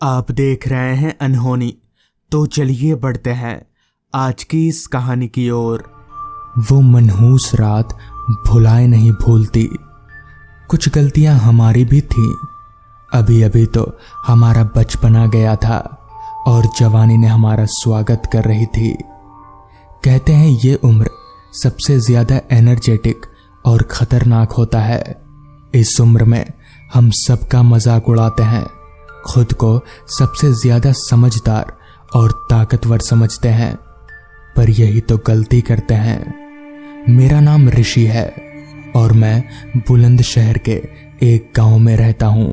आप देख रहे हैं अनहोनी। तो चलिए बढ़ते हैं आज की इस कहानी की ओर। वो मनहूस रात भुलाए नहीं भूलती। कुछ गलतियां हमारी भी थीं। अभी अभी तो हमारा बचपना गया था और जवानी ने हमारा स्वागत कर रही थी। कहते हैं ये उम्र सबसे ज्यादा एनर्जेटिक और खतरनाक होता है। इस उम्र में हम सबका मजाक उड़ाते हैं, खुद को सबसे ज्यादा समझदार और ताकतवर समझते हैं, पर यही तो गलती करते हैं। मेरा नाम ऋषि है और मैं बुलंदशहर के एक गांव में रहता हूं।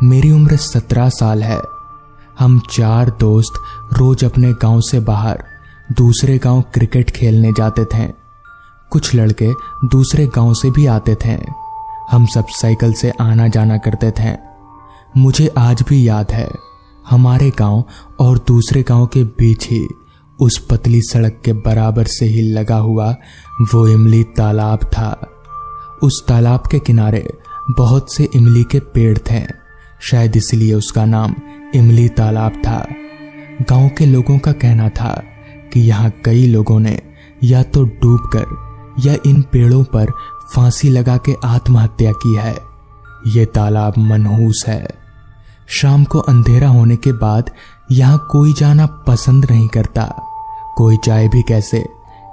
मेरी उम्र 17 साल है। हम 4 दोस्त रोज अपने गांव से बाहर दूसरे गांव क्रिकेट खेलने जाते थे। कुछ लड़के दूसरे गांव से भी आते थे। हम सब साइकिल से आना जाना करते थे। मुझे आज भी याद है, हमारे गांव और दूसरे गांव के बीच ही उस पतली सड़क के बराबर से ही लगा हुआ वो इमली तालाब था। उस तालाब के किनारे बहुत से इमली के पेड़ थे, शायद इसलिए उसका नाम इमली तालाब था। गांव के लोगों का कहना था कि यहाँ कई लोगों ने या तो डूबकर या इन पेड़ों पर फांसी लगा के आत्महत्या की है। ये तालाब मनहूस है। शाम को अंधेरा होने के बाद यहाँ कोई जाना पसंद नहीं करता। कोई जाए भी कैसे,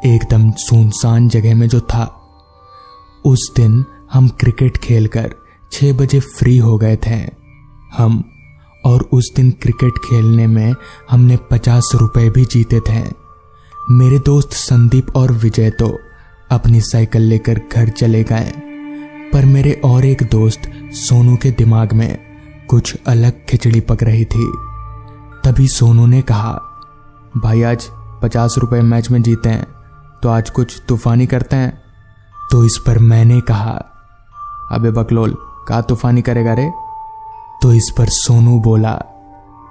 एकदम सुनसान जगह में जो था। उस दिन हम क्रिकेट खेलकर 6 बजे फ्री हो गए थे। हम और उस दिन क्रिकेट खेलने में हमने 50 रुपए भी जीते थे। मेरे दोस्त संदीप और विजय तो अपनी साइकिल लेकर घर चले गए, पर मेरे और एक दोस्त सोनू के दिमाग में कुछ अलग खिचड़ी पक रही थी। तभी सोनू ने कहा, भाई आज 50 रुपए मैच में जीते हैं तो आज कुछ तूफानी करते हैं। तो इस पर मैंने कहा, अबे बकलोल, क्या तूफानी करेगा रे? तो इस पर सोनू बोला,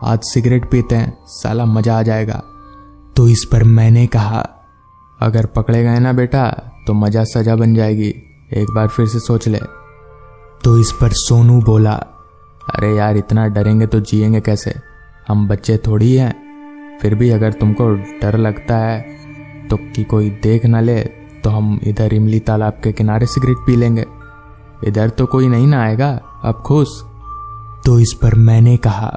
आज सिगरेट पीते हैं, साला मजा आ जाएगा। तो इस पर मैंने कहा, अगर पकड़े गए ना बेटा तो मजा सजा बन जाएगी, एक बार फिर से सोच ले। तो इस पर सोनू बोला, अरे यार इतना डरेंगे तो जिएंगे कैसे, हम बच्चे थोड़ी हैं। फिर भी अगर तुमको डर लगता है तो कि कोई देख ना ले तो हम इधर इमली तालाब के किनारे सिगरेट पी लेंगे, इधर तो कोई नहीं ना आएगा, अब खुश। तो इस पर मैंने कहा,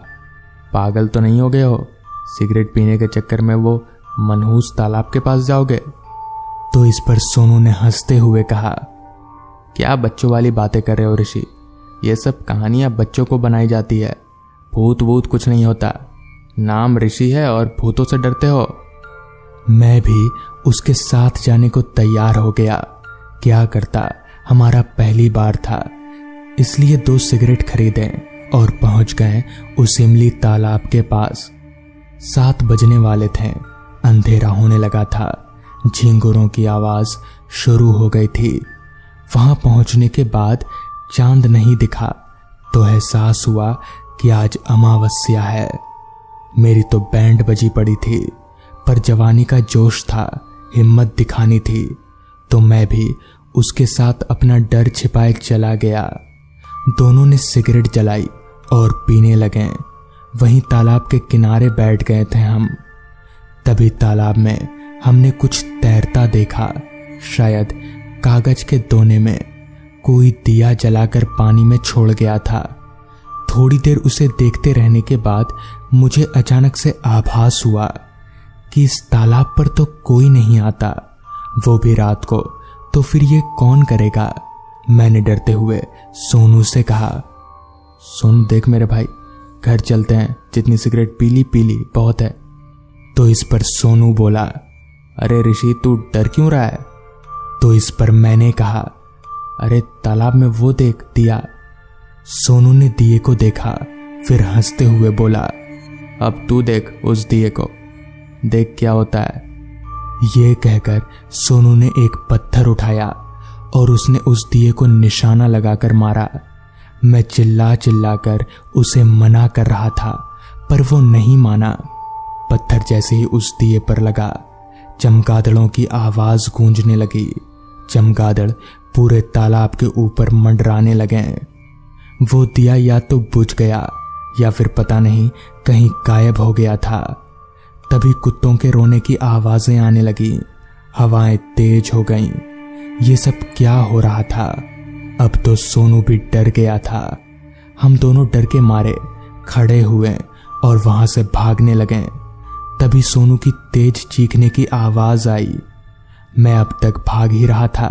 पागल तो नहीं हो गए हो, सिगरेट पीने के चक्कर में वो मनहूस तालाब के पास जाओगे? तो इस पर सोनू ने हंसते हुए कहा, क्या बच्चों वाली बातें कर रहे हो ऋषि, ये सब कहानियां बच्चों को बनाई जाती है, भूत वूत कुछ नहीं होता, नाम ऋषि है और भूतों से डरते हो। मैं भी उसके साथ जाने को तैयार हो गया। क्या करता, हमारा पहली बार था, इसलिए 2 सिगरेट खरीदे और पहुंच गए उस इमली तालाब के पास। 7 बजने वाले थे, अंधेरा होने लगा था, झिंगुरों की आवाज शुरू हो गई थी। वहां पहुंचने के बाद चांद नहीं दिखा तो एहसास हुआ कि आज अमावस्या है। मेरी तो बैंड बजी पड़ी थी, पर जवानी का जोश था, हिम्मत दिखानी थी, तो मैं भी उसके साथ अपना डर छिपाए चला गया। दोनों ने सिगरेट जलाई और पीने लगे। वहीं तालाब के किनारे बैठ गए थे हम। तभी तालाब में हमने कुछ तैरता देखा। शायद कागज के दोने में कोई दिया जलाकर पानी में छोड़ गया था। थोड़ी देर उसे देखते रहने के बाद मुझे अचानक से आभास हुआ कि इस तालाब पर तो कोई नहीं आता, वो भी रात को, तो फिर ये कौन करेगा? मैंने डरते हुए सोनू से कहा, सोनू देख मेरे भाई, घर चलते हैं, जितनी सिगरेट पी ली बहुत है। तो इस पर सोनू बोला, अरे ऋषि तू डर क्यों रहा है? तो इस पर मैंने कहा, अरे तालाब में वो देख दिया। सोनू ने दिए को देखा, फिर हंसते हुए बोला, अब तू देख उस दिए को, देख क्या होता है। ये कहकर सोनू ने एक पत्थर उठाया और उसने उस दिए को निशाना लगाकर मारा। मैं चिल्ला कर उसे मना कर रहा था, पर वो नहीं माना। पत्थर जैसे ही उस दिए पर लगा, चमगादड़ों की आवाज गूंजने लगी। चमगादड़ पूरे तालाब के ऊपर मंडराने लगे। वो दिया या तो बुझ गया या फिर पता नहीं कहीं गायब हो गया था। तभी कुत्तों के रोने की आवाजें आने लगी, हवाएं तेज हो गईं। ये सब क्या हो रहा था? अब तो सोनू भी डर गया था। हम दोनों डर के मारे खड़े हुए और वहां से भागने लगे। तभी सोनू की तेज चीखने की आवाज आई। मैं अब तक भाग ही रहा था,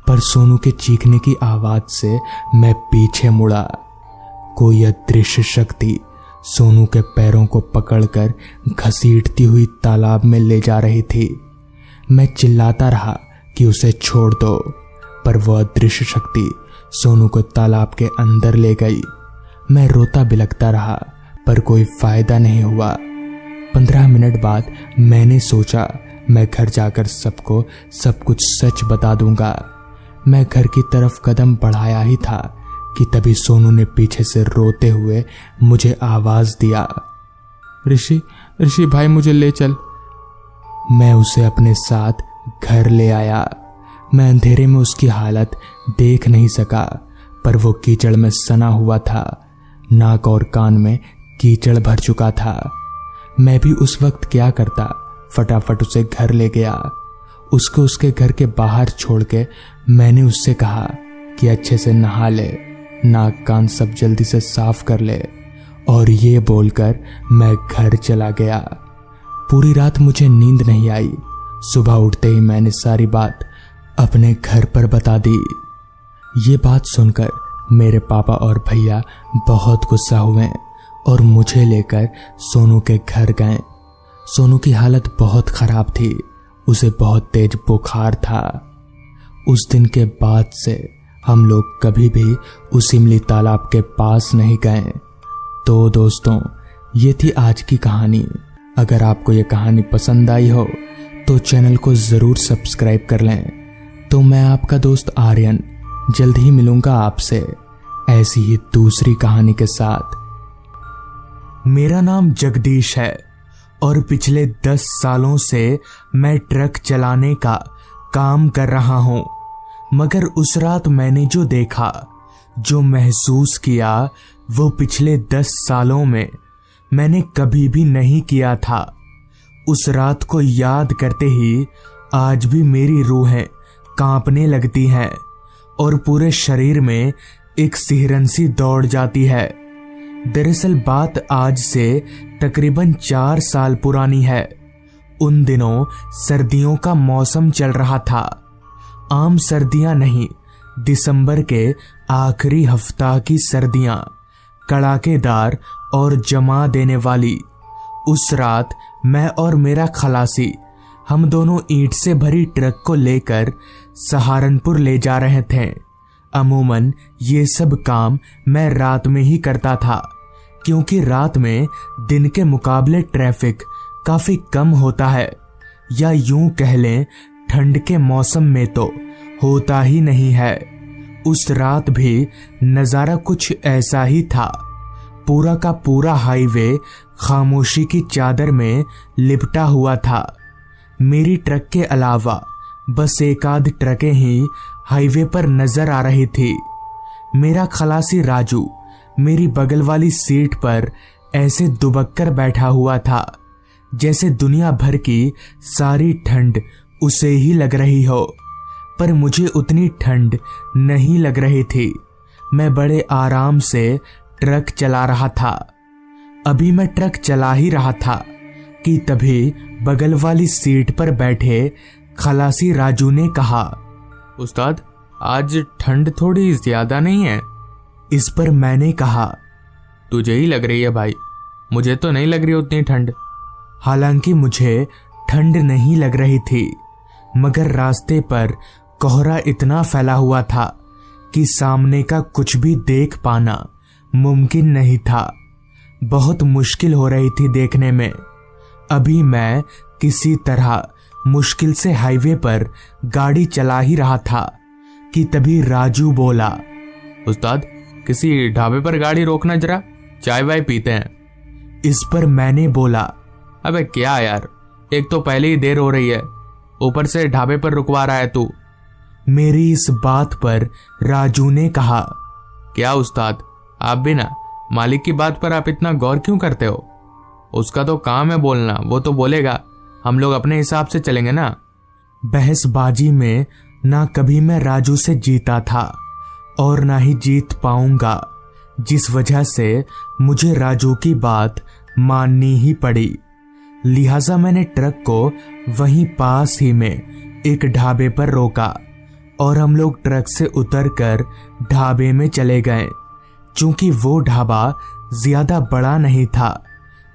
पर सोनू के चीखने की आवाज से मैं पीछे मुड़ा। कोई अदृश्य शक्ति सोनू के पैरों को पकड़कर घसीटती हुई तालाब में ले जा रही थी। मैं चिल्लाता रहा कि उसे छोड़ दो, पर वह अदृश्य शक्ति सोनू को तालाब के अंदर ले गई। मैं रोता बिलखता रहा, पर कोई फायदा नहीं हुआ। 15 मिनट बाद मैंने सोचा मैं घर जाकर सबको सब कुछ सच बता दूंगा। मैं घर की तरफ कदम बढ़ाया ही था कि तभी सोनू ने पीछे से रोते हुए मुझे आवाज दिया, ऋषि भाई मुझे ले चल। मैं उसे अपने साथ घर ले आया। मैं अंधेरे में उसकी हालत देख नहीं सका, पर वो कीचड़ में सना हुआ था। नाक और कान में कीचड़ भर चुका था। मैं भी उस वक्त क्या करता, फटाफट उसे घर ले गया। उसको उसके घर के बाहर छोड़ के मैंने उससे कहा कि अच्छे से नहा ले, नाक कान सब जल्दी से साफ कर ले, और ये बोलकर मैं घर चला गया। पूरी रात मुझे नींद नहीं आई। सुबह उठते ही मैंने सारी बात अपने घर पर बता दी। ये बात सुनकर मेरे पापा और भैया बहुत गुस्सा हुए और मुझे लेकर सोनू के घर गए। सोनू की हालत बहुत खराब थी, उसे बहुत तेज बुखार था। उस दिन के बाद से हम लोग कभी भी उस इमली तालाब के पास नहीं गए। तो दोस्तों, ये थी आज की कहानी। अगर आपको ये कहानी पसंद आई हो तो चैनल को ज़रूर सब्सक्राइब कर लें। तो मैं आपका दोस्त आर्यन जल्द ही मिलूंगा आपसे ऐसी ही दूसरी कहानी के साथ। मेरा नाम जगदीश है और पिछले 10 सालों से मैं ट्रक चलाने का काम कर रहा हूं। मगर उस रात मैंने जो देखा, जो महसूस किया, वो पिछले 10 सालों में मैंने कभी भी नहीं किया था। उस रात को याद करते ही आज भी मेरी रूहें कांपने लगती हैं और पूरे शरीर में एक सिहरन सी दौड़ जाती है। दरअसल बात आज से तकरीबन 4 साल पुरानी है। उन दिनों सर्दियों का मौसम चल रहा था। आम सर्दियां नहीं, दिसंबर के आखिरी हफ्ता की सर्दियां, कड़ाकेदार और जमा देने वाली। उस रात मैं और मेरा खलासी, हम दोनों ईंट से भरी ट्रक को लेकर सहारनपुर ले जा रहे थे। अमूमन ये सब काम मैं रात में ही करता था, क्योंकि रात में दिन के मुकाबले ट्रैफिक काफी कम होता है, या यूं कह लें ठंड के मौसम में तो होता ही नहीं है। उस रात भी नज़ारा कुछ ऐसा ही था। पूरा का पूरा हाईवे खामोशी की चादर में लिपटा हुआ था। मेरी ट्रक के अलावा बस एक आध ट्रकें ही हाईवे पर नजर आ रही थी। मेरा खलासी राजू मेरी बगल वाली सीट पर ऐसे दुबक कर बैठा हुआ था जैसे दुनिया भर की सारी ठंड उसे ही लग रही हो, पर मुझे उतनी ठंड नहीं लग रही थी। मैं बड़े आराम से ट्रक चला रहा था। अभी मैं ट्रक चला ही रहा था कि तभी बगल वाली सीट पर बैठे खलासी राजू ने कहा, उस्ताद आज ठंड थोड़ी ज्यादा नहीं है? इस पर मैंने कहा, तुझे ही लग रही है भाई, मुझे तो नहीं लग रही उतनी ठंड। हालांकि मुझे ठंड नहीं लग रही थी, मगर रास्ते पर कोहरा इतना फैला हुआ था कि सामने का कुछ भी देख पाना मुमकिन नहीं था। बहुत मुश्किल हो रही थी देखने में। अभी मैं किसी तरह मुश्किल से हाईवे पर गाड़ी चला ही रहा था कि तभी राजू बोला, उस्ताद किसी ढाबे पर गाड़ी रोकना, जरा चाय वाय पीते हैं। इस पर मैंने बोला, अबे क्या यार, एक तो पहले ही देर हो रही है, ऊपर से ढाबे पर रुकवा रहा है तू। मेरी इस बात पर राजू ने कहा, क्या उस्ताद आप भी ना मालिक की बात पर आप इतना गौर क्यों करते हो? उसका तो काम है बोलना, वो तो बोलेगा, हम लोग अपने हिसाब से चलेंगे ना। बहसबाजी में ना कभी मैं राजू से जीता था और ना ही जीत पाऊंगा, जिस वजह से मुझे राजू की बात माननी ही पड़ी। लिहाजा मैंने ट्रक को वहीं पास ही में एक ढाबे पर रोका और हम लोग ट्रक से उतरकर ढाबे में चले गए। चूंकि वो ढाबा ज्यादा बड़ा नहीं था,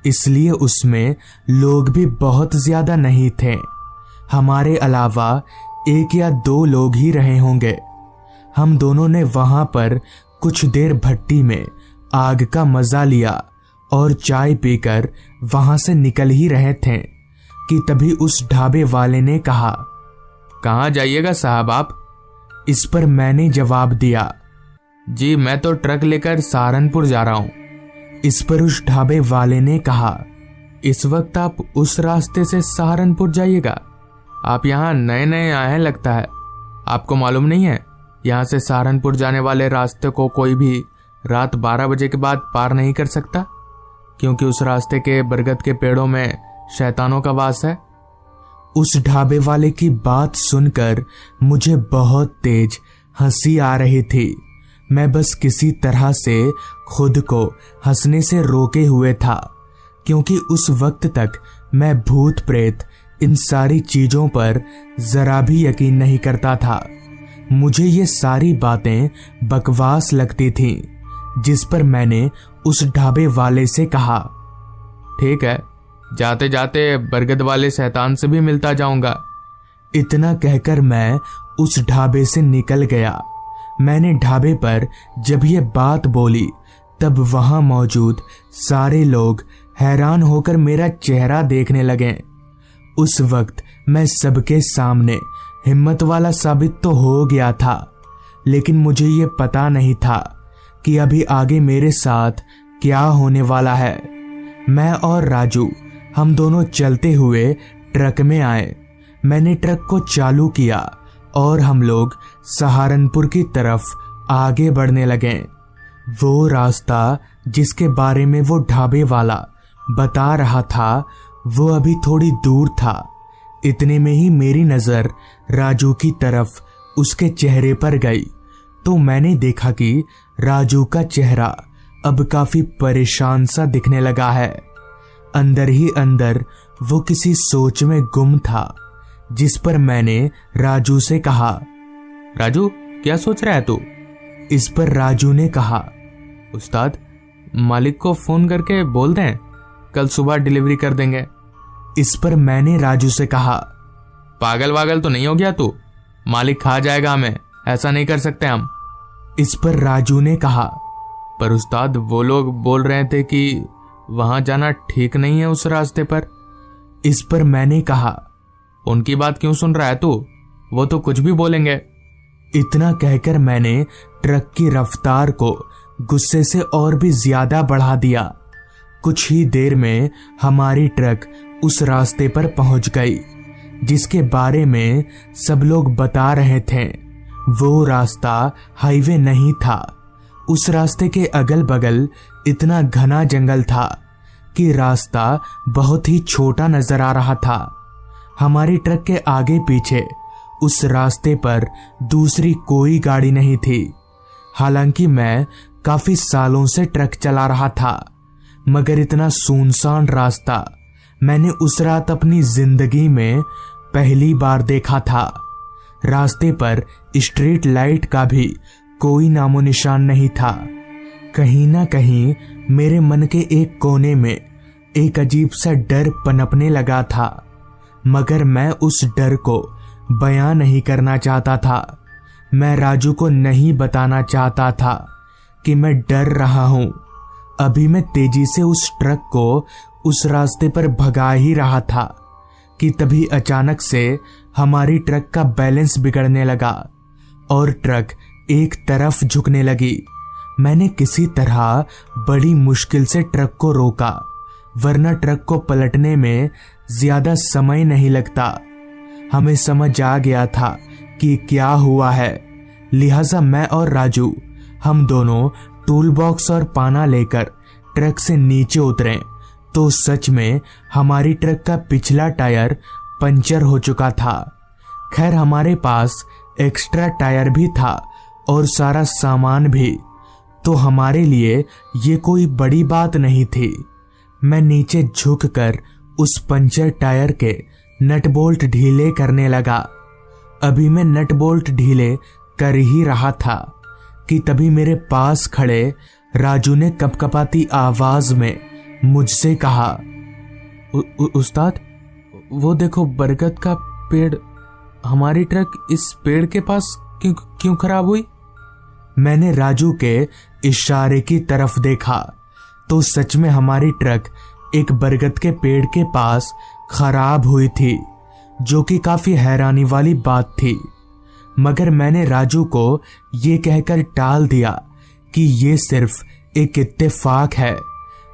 इसलिए उसमें लोग भी बहुत ज्यादा नहीं थे। हमारे अलावा 1 या 2 लोग ही रहे होंगे। हम दोनों ने वहां पर कुछ देर भट्टी में आग का मजा लिया और चाय पीकर वहां से निकल ही रहे थे कि तभी उस ढाबे वाले ने कहा, कहाँ जाइएगा साहब आप? इस पर मैंने जवाब दिया, जी मैं तो ट्रक लेकर सहारनपुर जा रहा हूँ। इस पर उस ढाबे वाले ने कहा, इस वक्त आप उस रास्ते से सहारनपुर जाइएगा? आप यहाँ नए नए आए हैं लगता है, आपको मालूम नहीं है यहाँ से सहारनपुर जाने वाले रास्ते को कोई भी रात 12 बजे के बाद पार नहीं कर सकता, क्योंकि उस रास्ते के बरगद के पेड़ों में शैतानों का वास है। उस ढाबे वाले की बात सुनकर मुझे बहुत तेज हंसी आ रही थी। मैं बस किसी तरह से खुद को हंसने से रोके हुए था, क्योंकि उस वक्त तक मैं भूत प्रेत इन सारी चीजों पर जरा भी यकीन नहीं करता था। मुझे ये सारी बातें बकवास लगती थीं, जिस पर मैंने उस ढाबे वाले से कहा, ठीक है, जाते जाते बरगद वाले शैतान से भी मिलता जाऊंगा। इतना कहकर मैं उस ढाबे से निकल गया। मैंने ढाबे पर जब ये बात बोली तब वहां मौजूद सारे लोग हैरान होकर मेरा चेहरा देखने लगे। उस वक्त मैं सबके सामने हिम्मत वाला साबित तो हो गया था, लेकिन मुझे ये पता नहीं था कि अभी आगे मेरे साथ क्या होने वाला है। मैं और राजू हम दोनों चलते हुए ट्रक में आए। मैंने ट्रक को चालू किया और हम लोग सहारनपुर की तरफ आगे बढ़ने लगे। वो रास्ता जिसके बारे में वो ढाबे वाला बता रहा था, वो अभी थोड़ी दूर था। इतने में ही मेरी नजर राजू की तरफ उसके चेहरे पर गई, तो मैंने देखा कि राजू का चेहरा अब काफी परेशान सा दिखने लगा है। अंदर ही अंदर वो किसी सोच में गुम था, जिस पर मैंने राजू से कहा, राजू क्या सोच रहा है तू? इस पर राजू ने कहा, उस्ताद मालिक को फोन करके बोल दें, कल सुबह डिलीवरी कर देंगे। इस पर मैंने राजू से कहा, पागल वागल तो नहीं हो गया तू? मालिक खा जाएगा हमें, ऐसा नहीं कर सकते हम। इस पर राजू ने कहा, पर उस्ताद वो लोग बोल रहे थे कि वहां जाना ठीक नहीं है उस रास्ते पर। इस पर मैंने कहा, उनकी बात क्यों सुन रहा है तू? वो तो कुछ भी बोलेंगे। इतना कहकर मैंने ट्रक की रफ्तार को गुस्से से और भी ज्यादा बढ़ा दिया। कुछ ही देर में हमारी ट्रक उस रास्ते पर पहुंच गई जिसके बारे में सब लोग बता रहे थे। वो रास्ता हाईवे नहीं था। उस रास्ते के अगल बगल इतना घना जंगल था कि रास्ता बहुत ही छोटा नजर आ रहा था। हमारी ट्रक के आगे पीछे उस रास्ते पर दूसरी कोई गाड़ी नहीं थी। हालांकि मैं काफी सालों से ट्रक चला रहा था, मगर इतना सुनसान रास्ता मैंने उस रात अपनी जिंदगी में पहली बार देखा था। रास्ते पर स्ट्रीट लाइट का भी कोई नामो निशान नहीं था। कहीं ना कहीं मेरे मन के एक कोने में एक अजीब सा डर पनपने लगा था, मगर मैं उस डर को बयां नहीं करना चाहता था। मैं राजू को नहीं बताना चाहता था कि मैं डर रहा हूं। अभी मैं तेजी से उस ट्रक को उस रास्ते पर भगा ही रहा था कि तभी अचानक से हमारी ट्रक का बैलेंस बिगड़ने लगा और ट्रक एक तरफ झुकने लगी। मैंने किसी तरह बड़ी मुश्किल से ट्रक को रोका, वरना ट्रक को पलटने में ज्यादा समय नहीं लगता। हमें समझ आ गया था कि क्या हुआ है, लिहाजा मैं और राजू हम दोनों टूल बॉक्स और पाना लेकर ट्रक से नीचे उतरे तो सच में हमारी ट्रक का पिछला टायर पंचर हो चुका था। खैर हमारे पास एक्स्ट्रा टायर भी था और सारा सामान भी, तो हमारे लिए ये कोई बड़ी बात नहीं थी। मैं नीचे झुककर उस पंचर टायर के नट बोल्ट ढीले करने लगा। अभी मैं नट बोल्ट ढीले कर ही रहा था कि तभी मेरे पास खड़े राजू ने कपकपाती आवाज में मुझसे कहा, उस्ताद, वो देखो बरगद का पेड़। हमारी ट्रक इस पेड़ के पास क्यों खराब हुई? मैंने राजू के इशारे की तरफ देखा तो सच में हमारी ट्रक एक बरगद के पेड़ के पास खराब हुई थी, जो कि काफी हैरानी वाली बात थी। मगर मैंने राजू को ये कहकर टाल दिया कि ये सिर्फ एक इत्तेफाक है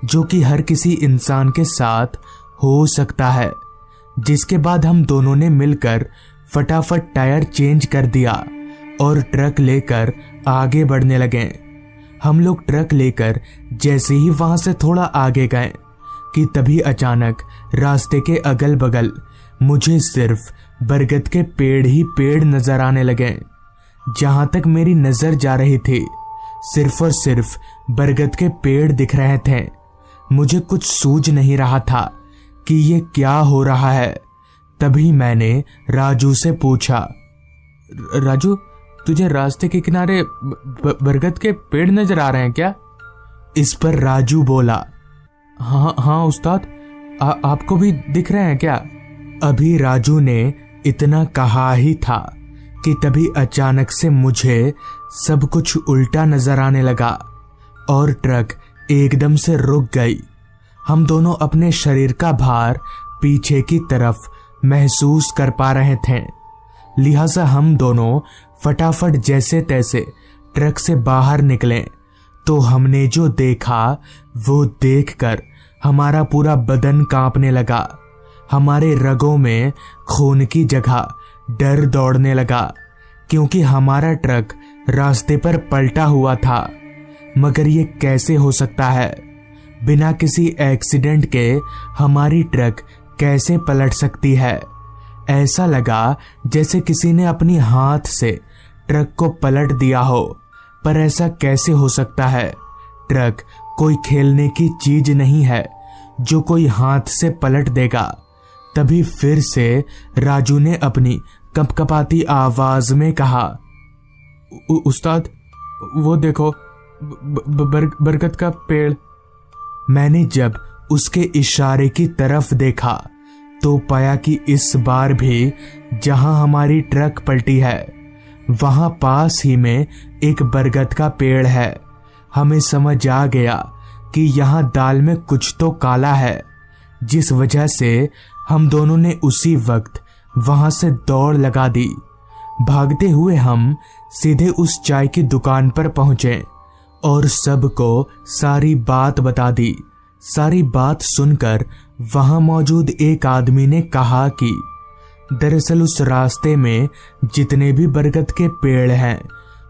जो कि हर किसी इंसान के साथ हो सकता है। जिसके बाद हम दोनों ने मिलकर फटाफट टायर चेंज कर दिया और ट्रक लेकर आगे बढ़ने लगे। हम लोग ट्रक लेकर जैसे ही वहां से थोड़ा आगे गए कि तभी अचानक रास्ते के अगल बगल मुझे सिर्फ बरगद के पेड़ ही पेड़ नजर आने लगे। जहां तक मेरी नजर जा रही थी सिर्फ और सिर्फ बरगद के पेड़ दिख रहे थे। मुझे कुछ सूझ नहीं रहा था कि ये क्या हो रहा है। तभी मैंने राजू से पूछा, राजू, तुझे रास्ते के किनारे बरगद के पेड़ नजर आ रहे हैं क्या? इस पर राजू बोला, हाँ उस्ताद, आपको भी दिख रहे हैं क्या? अभी राजू ने इतना कहा ही था कि तभी अचानक से मुझे सब कुछ उल्टा नजर आने लगा और ट्रक एकदम से रुक गई। हम दोनों अपने शरीर का भार पीछे की तरफ महसूस कर पा रहे थे, लिहाजा हम दोनों फटाफट जैसे तैसे ट्रक से बाहर निकले तो हमने जो देखा वो देखकर हमारा पूरा बदन कांपने लगा। हमारे रगों में खून की जगह डर दौड़ने लगा क्योंकि हमारा ट्रक रास्ते पर पलटा हुआ था। मगर ये कैसे हो सकता है? बिना किसी एक्सीडेंट के हमारी ट्रक कैसे पलट सकती है? ऐसा लगा जैसे किसी ने अपनी हाथ से ट्रक को पलट दिया हो, पर ऐसा कैसे हो सकता है? ट्रक कोई खेलने की चीज नहीं है जो कोई हाथ से पलट देगा। तभी फिर से राजू ने अपनी कपकपाती आवाज में कहा, उस्ताद, वो देखो बरगद का पेड़। मैंने जब उसके इशारे की तरफ देखा तो पाया कि इस बार भी जहां हमारी ट्रक पलटी है वहां पास ही में एक बरगद का पेड़ है। हमें समझ आ गया कि यहाँ दाल में कुछ तो काला है, जिस वजह से हम दोनों ने उसी वक्त वहां से दौड़ लगा दी। भागते हुए हम सीधे उस चाय की दुकान पर पहुंचे और सबको सारी बात बता दी। सारी बात सुनकर वहां मौजूद एक आदमी ने कहा कि दरअसल उस रास्ते में जितने भी बरगद के पेड़ हैं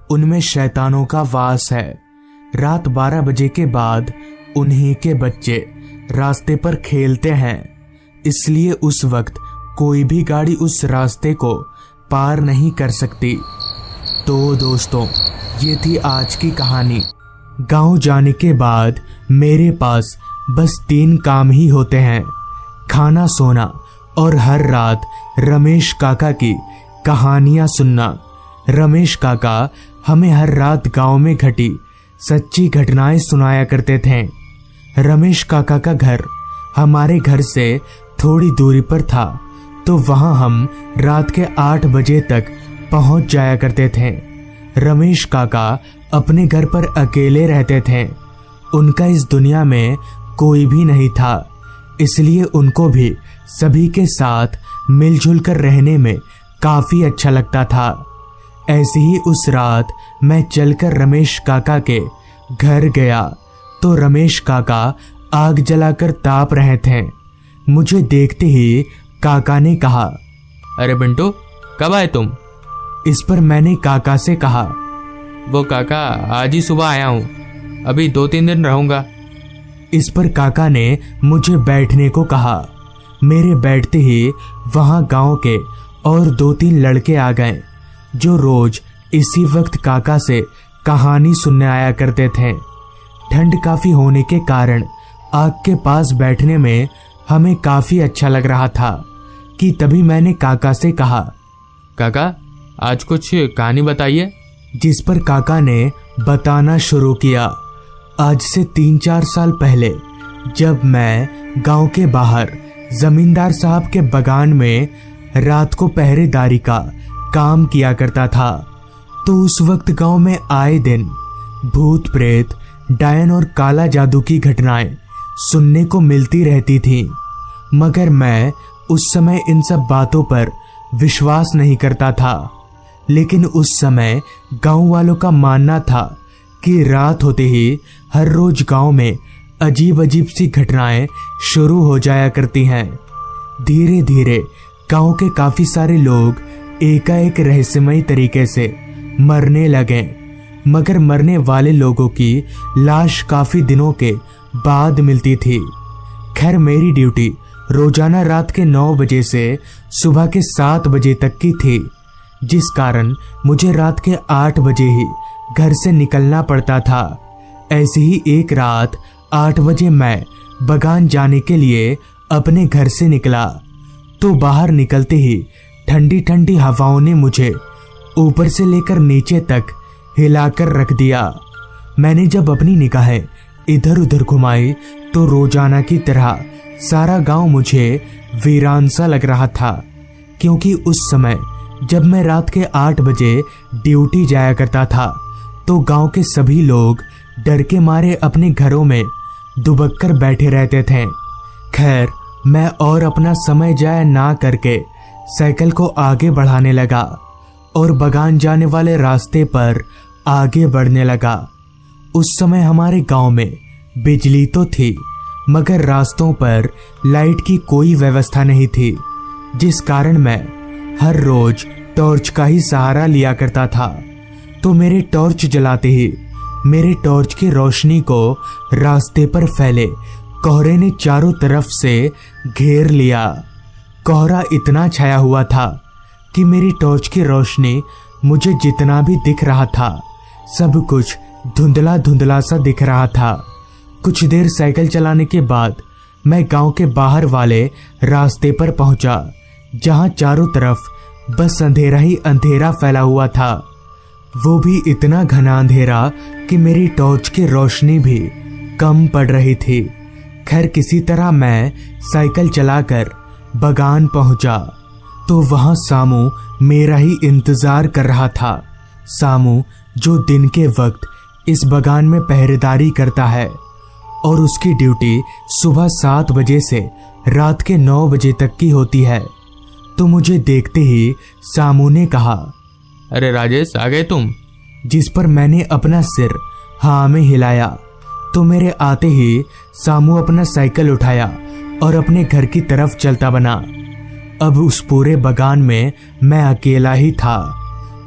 उनमें शैतानों का वास है। रात 12 बजे के बाद उन्हीं के बच्चे रास्ते पर खेलते हैं, इसलिए उस वक्त कोई भी गाड़ी उस रास्ते को पार नहीं कर सकती। तो दोस्तों, ये थी आज की कहानी। गांव जाने के बाद मेरे पास बस 3 काम ही होते हैं, खाना, सोना और हर रात रमेश काका की कहानियां सुनना। रमेश काका हमें हर रात गांव में घटी सच्ची घटनाएं सुनाया करते थे। रमेश काका का घर हमारे घर से थोड़ी दूरी पर था, तो वहां हम रात के 8 बजे तक पहुंच जाया करते थे। रमेश काका अपने घर पर अकेले रहते थे। उनका इस दुनिया में कोई भी नहीं था, इसलिए उनको भी सभी के साथ मिलजुल कर रहने में काफी अच्छा लगता था। ऐसी ही उस रात मैं चलकर रमेश काका के घर गया तो रमेश काका आग जलाकर ताप रहे थे। मुझे देखते ही काका ने कहा, अरे बिंटू, कब आए तुम? इस पर मैंने काका से कहा, वो काका, आज ही सुबह आया हूँ। अभी 2-3 दिन रहूंगा। इस पर काका ने मुझे बैठने को कहा। मेरे बैठते ही वहां गांव के और 2-3 लड़के आ गए जो रोज इसी वक्त काका से कहानी सुनने आया करते थे। ठंड काफी होने के कारण आग के पास बैठने में हमें काफी अच्छा लग रहा था कि तभी मैंने काका से कहा, काका आज कुछ कहानी बताइए। जिस पर काका ने बताना शुरू किया। आज से 3-4 साल पहले जब मैं गांव के बाहर जमींदार साहब के बगान में रात को पहरेदारी का काम किया करता था, तो उस वक्त गांव में आए दिन भूत प्रेत, डायन और काला जादू की घटनाएं सुनने को मिलती रहती थी। मगर मैं उस समय इन सब बातों पर विश्वास नहीं करता था। लेकिन उस समय गांव वालों का मानना था कि रात होते ही हर रोज गांव में अजीब अजीब सी घटनाएं शुरू हो जाया करती हैं। धीरे धीरे गांव के काफी सारे लोग एकाएक रहस्यमयी तरीके से मरने लगे। मगर मरने वाले लोगों की लाश काफी दिनों के बाद मिलती थी। खैर मेरी ड्यूटी रोजाना रात के 9 बजे से सुबह के 7 बजे तक की थी, जिस कारण मुझे रात के 8 बजे ही घर से निकलना पड़ता था। ऐसी ही एक रात 8 बजे मैं बगान जाने के लिए अपने घर से निकला, तो बाहर निकलते ही ठंडी ठंडी हवाओं ने मुझे ऊपर से लेकर नीचे तक हिलाकर रख दिया। मैंने जब अपनी निगाहें इधर उधर घुमाई तो रोजाना की तरह सारा गांव मुझे वीरान सा लग रहा था, क्योंकि उस समय जब मैं रात के 8 बजे ड्यूटी जाया करता था तो गांव के सभी लोग डर के मारे अपने घरों में दुबक कर बैठे रहते थे। खैर मैं और अपना समय जाया ना करके साइकिल को आगे बढ़ाने लगा और बगान जाने वाले रास्ते पर आगे बढ़ने लगा। उस समय हमारे गांव में बिजली तो थी, मगर रास्तों पर लाइट की कोई व्यवस्था नहीं थी, जिस कारण मैं हर रोज टॉर्च का ही सहारा लिया करता था। तो मेरे टॉर्च जलाते ही मेरे टॉर्च की रोशनी को रास्ते पर फैले कोहरे ने चारों तरफ से घेर लिया। कोहरा इतना छाया हुआ था कि मेरी टॉर्च की रोशनी मुझे जितना भी दिख रहा था सब कुछ धुंधला धुंधला सा दिख रहा था। कुछ देर साइकिल चलाने के बाद मैं गांव के बाहर वाले रास्ते पर पहुंचा, जहां चारों तरफ बस अंधेरा ही अंधेरा फैला हुआ था। वो भी इतना घना अंधेरा कि मेरी टॉर्च की रोशनी भी कम पड़ रही थी। खैर किसी तरह मैं साइकिल चलाकर बगान पहुंचा, तो वहां सामू मेरा ही इंतजार कर रहा था। सामू जो दिन के वक्त इस बगान में पहरेदारी करता है और उसकी ड्यूटी सुबह 7 बजे से रात के 9 बजे तक की होती है। तो मुझे देखते ही सामू ने कहा, अरे राजेश आ गए तुम। जिस पर मैंने अपना सिर हाँ में हिलाया, तो मेरे आते ही सामू अपना साइकिल उठाया और अपने घर की तरफ चलता बना। अब उस पूरे बगान में मैं अकेला ही था,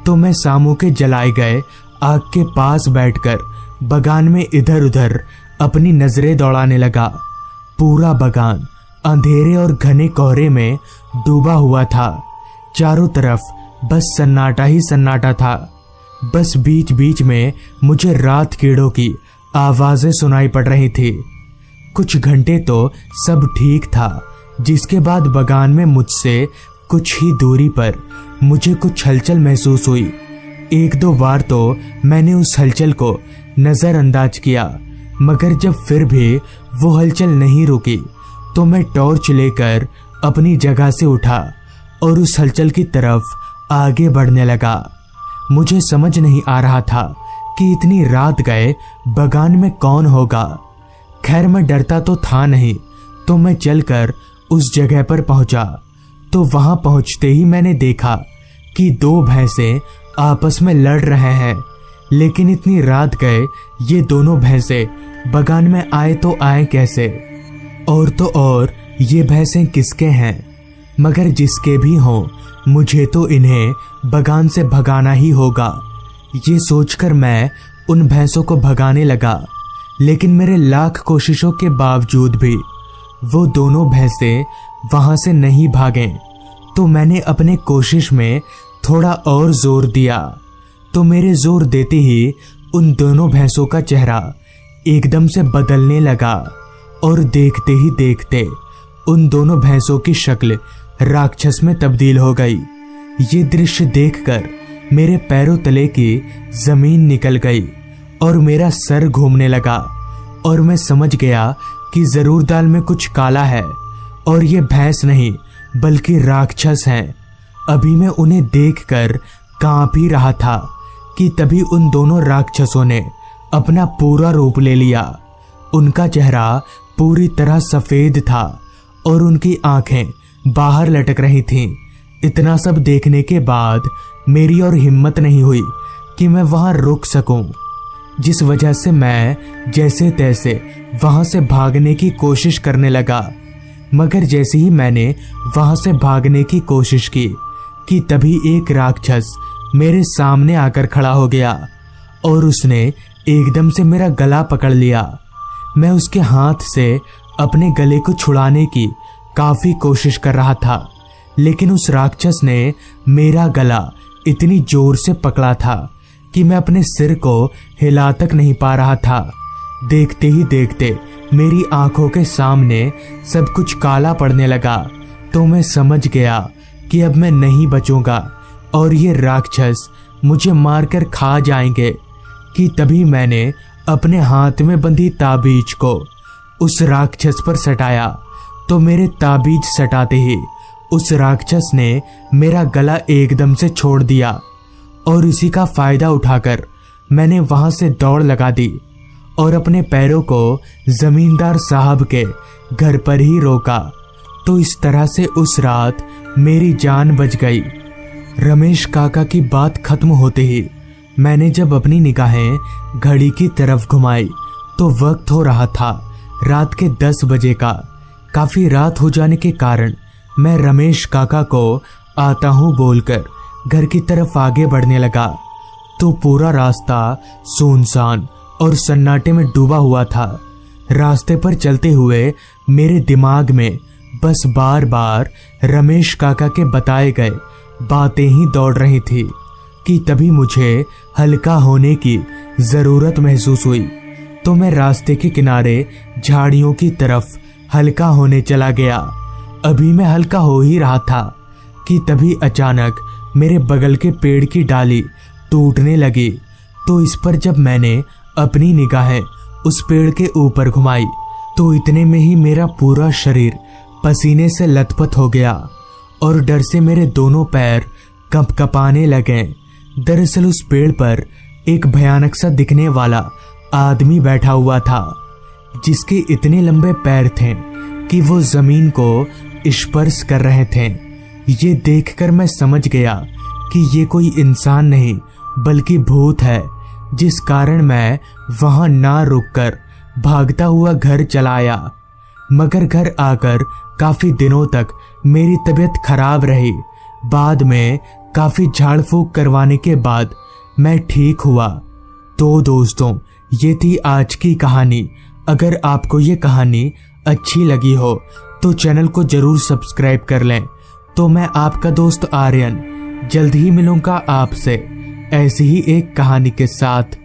तो मैं सामू के जलाए गए आग के पास बैठकर बगान में इधर उधर अपनी नजरें दौड़ाने लगा। पूरा बगान अंधेरे और घने कोहरे में डूबा हुआ था। चारों तरफ बस सन्नाटा ही सन्नाटा था। बस बीच बीच में मुझे रात कीड़ों की आवाजें सुनाई पड़ रही थी। कुछ घंटे तो सब ठीक था, जिसके बाद बगान में मुझसे कुछ ही दूरी पर मुझे कुछ हलचल महसूस हुई। 1-2 बार तो मैंने उस हलचल को नजरअंदाज किया, मगर जब फिर भी वो हलचल नहीं रुकी तो मैं टॉर्च लेकर अपनी जगह से उठा और उस हलचल की तरफ आगे बढ़ने लगा। मुझे समझ नहीं आ रहा था कि इतनी रात गए बगान में कौन होगा। खैर मैं डरता तो था नहीं, तो मैं चलकर उस जगह पर पहुंचा। तो वहां पहुंचते ही मैंने देखा कि 2 भैंसे आपस में लड़ रहे हैं। लेकिन इतनी रात गए ये दोनों भैंसे बगान में आए तो आए कैसे? और तो और ये भैंसें किसके हैं? मगर जिसके भी हों, मुझे तो इन्हें बगान से भगाना ही होगा। ये सोचकर मैं उन भैंसों को भगाने लगा, लेकिन मेरे लाख कोशिशों के बावजूद भी वो दोनों भैंसें वहां से नहीं भागे। तो मैंने अपने कोशिश में थोड़ा और जोर दिया, तो मेरे जोर देते ही उन दोनों भैंसों का चेहरा एकदम से बदलने लगा और देखते ही देखते उन दोनों भैंसों की शक्ल राक्षस में तब्दील हो गई। ये दृश्य देखकर मेरे पैरों तले की जमीन निकल गई और मेरा सर घूमने लगा और मैं समझ गया कि जरूर दाल में कुछ काला है और ये भैंस नहीं बल्कि राक्षस हैं। अभी मैं उन्हें देखकर कांप ही रहा था कि तभी उन दोनों राक्षसों ने अपना पूरा रूप ले लिया। उनका चेहरा पूरी तरह सफेद था और उनकी आंखें बाहर लटक रही थीं। इतना सब देखने के बाद मेरी और हिम्मत नहीं हुई कि मैं वहां रुक सकूं, जिस वजह से मैं जैसे तैसे वहां से भागने की कोशिश करने लगा। मगर जैसे ही मैंने वहां से भागने की कोशिश की कि तभी एक राक्षस मेरे सामने आकर खड़ा हो गया और उसने एकदम से मेरा गला पकड़ लिया। मैं उसके हाथ से अपने गले को छुड़ाने की काफी कोशिश कर रहा था, लेकिन उस राक्षस ने मेरा गला इतनी जोर से पकड़ा था कि मैं अपने सिर को हिला तक नहीं पा रहा था। देखते ही देखते मेरी आंखों के सामने सब कुछ काला पड़ने लगा। तो मैं समझ गया कि अब मैं नहीं बचूंगा और ये राक्षस मुझे मारकर खा जाएंगे कि तभी मैंने अपने हाथ में बंधी ताबीज को उस राक्षस पर सटाया। तो मेरे ताबीज सटाते ही उस राक्षस ने मेरा गला एकदम से छोड़ दिया और इसी का फायदा उठाकर मैंने वहां से दौड़ लगा दी और अपने पैरों को जमींदार साहब के घर पर ही रोका। तो इस तरह से उस रात मेरी जान बच गई। रमेश काका की बात खत्म होते ही मैंने जब अपनी निगाहें घड़ी की तरफ घुमाई तो वक्त हो रहा था रात के 10 बजे का। काफी रात हो जाने के कारण मैं रमेश काका को आता हूँ बोलकर घर की तरफ आगे बढ़ने लगा। तो पूरा रास्ता सुनसान और सन्नाटे में डूबा हुआ था। रास्ते पर चलते हुए मेरे दिमाग में बस बार बार रमेश काका के बताए गए बातें ही दौड़ रही थी कि तभी मुझे हल्का होने की जरूरत महसूस हुई। तो मैं रास्ते के किनारे झाड़ियों की तरफ हल्का होने चला गया। अभी मैं हल्का हो ही रहा था कि तभी अचानक मेरे बगल के पेड़ की डाली टूटने लगी। तो इस पर जब मैंने अपनी निगाहें उस पेड़ के ऊपर घुमाई तो इतने में ही मेरा पूरा शरीर पसीने से लथपथ हो गया और डर से मेरे दोनों पैर कंपकपाने लगे। दरअसल उस पेड़ पर एक भयानक सा दिखने वाला आदमी बैठा हुआ था, जिसके इतने लंबे पैर थे कि वो जमीन को स्पर्श कर रहे थे। ये देखकर मैं समझ गया कि ये कोई इंसान नहीं बल्कि भूत है, जिस कारण मैं वहां ना रुककर भागता हुआ घर चला आया। मगर घर आकर काफी दिनों तक मेरी तबीयत खराब रही। बाद में काफी झाड़ फूक करवाने के बाद मैं ठीक हुआ। तो दोस्तों, ये थी आज की कहानी। अगर आपको ये कहानी अच्छी लगी हो तो चैनल को जरूर सब्सक्राइब कर लें। तो मैं आपका दोस्त आर्यन जल्द ही मिलूंगा आपसे ऐसी ही एक कहानी के साथ।